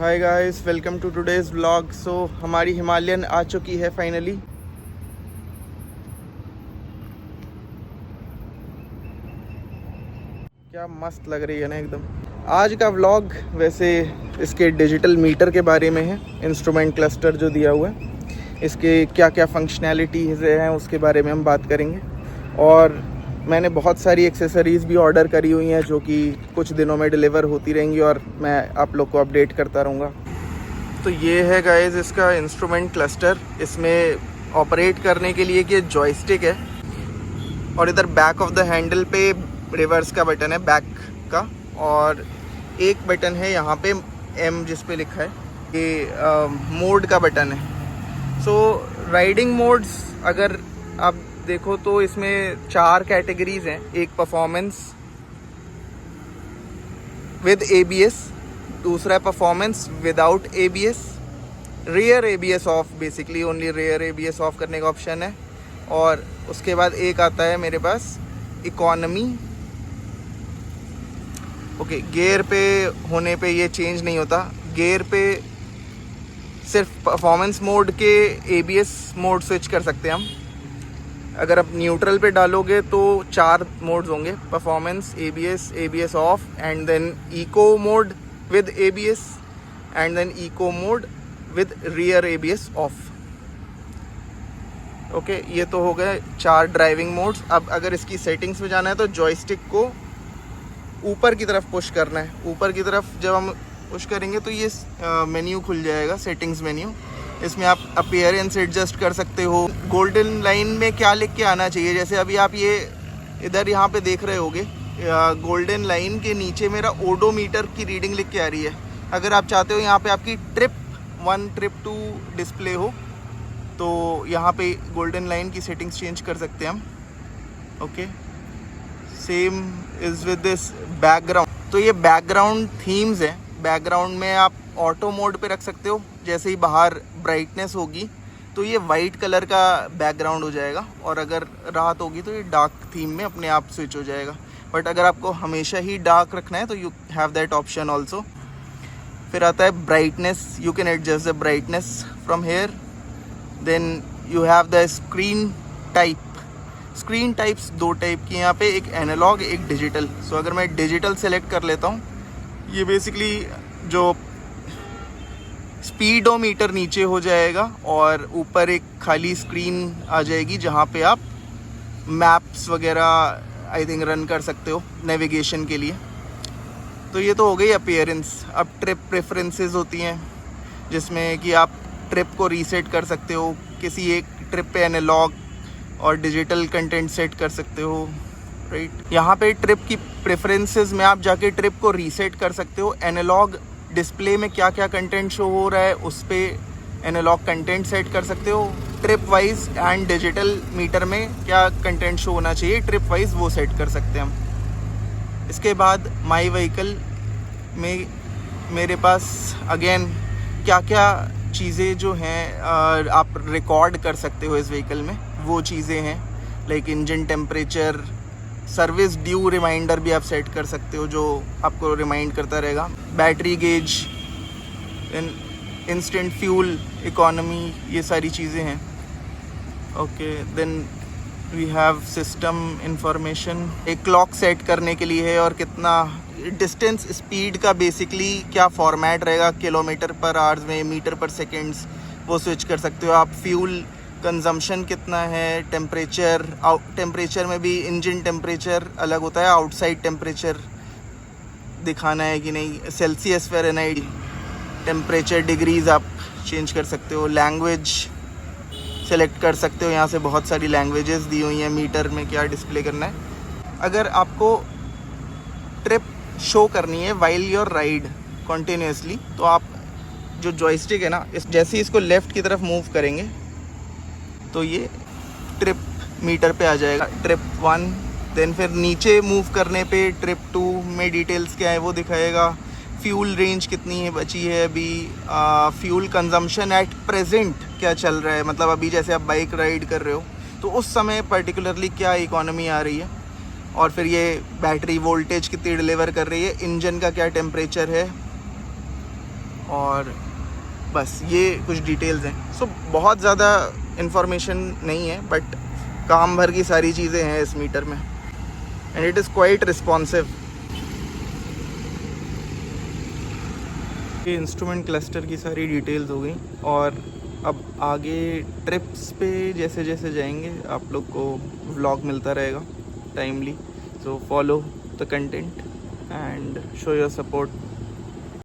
Hi guys, welcome to today's vlog. So हमारी Himalayan आ चुकी है फाइनली। क्या मस्त लग रही है ना एकदम। आज का व्लॉग वैसे इसके डिजिटल मीटर के बारे में है। इंस्ट्रूमेंट क्लस्टर जो दिया हुआ है, इसके क्या क्या फंक्शनैलिटीज़ हैं उसके बारे में हम बात करेंगे। और मैंने बहुत सारी एक्सेसरीज़ भी ऑर्डर करी हुई हैं जो कि कुछ दिनों में डिलीवर होती रहेंगी और मैं आप लोग को अपडेट करता रहूँगा। तो ये है गाइस इसका इंस्ट्रूमेंट क्लस्टर। इसमें ऑपरेट करने के लिए कि जॉयस्टिक है और इधर बैक ऑफ द हैंडल पे रिवर्स का बटन है बैक का, और एक बटन है यहाँ पे एम जिस पे लिखा है, ये मोड का बटन है। सो राइडिंग मोड्स अगर आप देखो तो इसमें 4 कैटेगरीज हैं। एक परफॉर्मेंस विद ABS, दूसरा performance without ABS, rear ABS off, basically only rear ABS off करने का ऑप्शन है। और उसके बाद एक आता है मेरे पास इकोनॉमी। ओके, गियर पे होने पे ये चेंज नहीं होता। गियर पे सिर्फ परफॉर्मेंस मोड के ABS मोड स्विच कर सकते हैं हम। अगर आप न्यूट्रल पे डालोगे तो 4 मोड्स होंगे, performance, ABS off, and then eco mode with ABS, and then eco mode with rear ABS off। Okay, ये तो हो गए 4 ड्राइविंग मोड्स। अब अगर इसकी सेटिंग्स में जाना है तो जॉयस्टिक को ऊपर की तरफ पुश करना है। ऊपर की तरफ जब हम पुश करेंगे तो ये मेन्यू खुल जाएगा, सेटिंग्स मेन्यू। इसमें आप अपीयरेंस एडजस्ट कर सकते हो। गोल्डन लाइन में क्या लिख के आना चाहिए, जैसे अभी आप ये इधर यहाँ पे देख रहे होगे, गोल्डन लाइन के नीचे मेरा ओडोमीटर की रीडिंग लिख के आ रही है। अगर आप चाहते हो यहाँ पे आपकी ट्रिप 1 ट्रिप 2 डिस्प्ले हो तो यहाँ पे गोल्डन लाइन की सेटिंग्स चेंज कर सकते हैं हम। Okay, same is with this background. तो ये बैकग्राउंड थीम्स है। बैकग्राउंड में आप ऑटो मोड पे रख सकते हो। जैसे ही बाहर ब्राइटनेस होगी तो ये वाइट कलर का बैकग्राउंड हो जाएगा, और अगर रात होगी तो ये डार्क थीम में अपने आप स्विच हो जाएगा। बट अगर आपको हमेशा ही डार्क रखना है तो you have that option also. फिर आता है brightness, you can adjust the brightness from here. Then you have the screen type. Screen types 2 type की यहाँ पे, एक एनालॉग एक डिजिटल। सो अगर मैं डिजिटल सेलेक्ट कर लेता हूँ, ये बेसिकली जो स्पीडोमीटर नीचे हो जाएगा और ऊपर एक खाली स्क्रीन आ जाएगी जहाँ पे आप मैप्स वगैरह आई थिंक रन कर सकते हो नेविगेशन के लिए। तो ये तो हो गई अपीयरेंस। अब ट्रिप प्रेफरेंसेस होती हैं जिसमें कि आप ट्रिप को रीसेट कर सकते हो। किसी एक ट्रिप पे एनालॉग और डिजिटल कंटेंट सेट कर सकते हो, राइट। यहाँ पे ट्रिप की प्रेफरेंसेस में आप जाके ट्रिप को रीसेट कर सकते हो। एनालॉग डिस्प्ले में क्या क्या कंटेंट शो हो रहा है उस पर एनालॉग कंटेंट सेट कर सकते हो। Trip wise and digital meter में क्या कंटेंट शो होना चाहिए ट्रिप वाइज, वो सेट कर सकते हैं हम। इसके बाद माई व्हीकल में मेरे पास अगेन क्या क्या चीज़ें जो हैं आप रिकॉर्ड कर सकते हो इस व्हीकल में, वो चीज़ें हैं like engine temperature, service due reminder भी आप सेट कर सकते हो जो आपको रिमाइंड करता रहेगा। Battery gauge, instant fuel economy, ये सारी चीज़ें हैं। Okay, then we have system information. एक क्लॉक सेट करने के लिए है और कितना डिस्टेंस, स्पीड का बेसिकली क्या फॉर्मेट रहेगा, किलोमीटर पर आवर्स में, मीटर पर सेकेंड्स, वो स्विच कर सकते हो आप। फ्यूल कंजम्पशन कितना है, टेम्परेचर, टेम्परेचर में भी इंजन टेम्परेचर अलग होता है, आउटसाइड टेम्परेचर दिखाना है कि नहीं, सेल्सियस फ़ारेनहाइट टेम्परेचर डिग्रीज आप चेंज कर सकते हो। लैंग्वेज सेलेक्ट कर सकते हो, यहाँ से बहुत सारी लैंग्वेजेस दी हुई हैं मीटर में क्या डिस्प्ले करना है। अगर आपको ट्रिप शो करनी है वाइल योर राइड कॉन्टिन्यूसली, तो आप जो जॉयस्टिक है ना, जैसे ही इसको लेफ़्ट की तरफ मूव करेंगे तो ये ट्रिप मीटर पे आ जाएगा, ट्रिप 1। देन फिर नीचे मूव करने पे ट्रिप 2 में डिटेल्स क्या है वो दिखाएगा। फ्यूल रेंज कितनी है बची है अभी, फ्यूल कंजम्पशन एट प्रेजेंट क्या चल रहा है, मतलब अभी जैसे आप बाइक राइड कर रहे हो तो उस समय पर्टिकुलरली क्या इकोनॉमी आ रही है, और फिर ये बैटरी वोल्टेज कितनी डिलीवर कर रही है, इंजन का क्या टेम्परेचर है, और बस ये कुछ डिटेल्स हैं। सो बहुत ज़्यादा इन्फॉर्मेशन नहीं है, बट काम भर की सारी चीज़ें हैं इस मीटर में, and it is quite responsive. ये इंस्ट्रूमेंट क्लस्टर की सारी डिटेल्स हो गई, और अब आगे ट्रिप्स पे जैसे जैसे जाएंगे आप लोग को व्लॉग मिलता रहेगा timely. So follow the content and show your support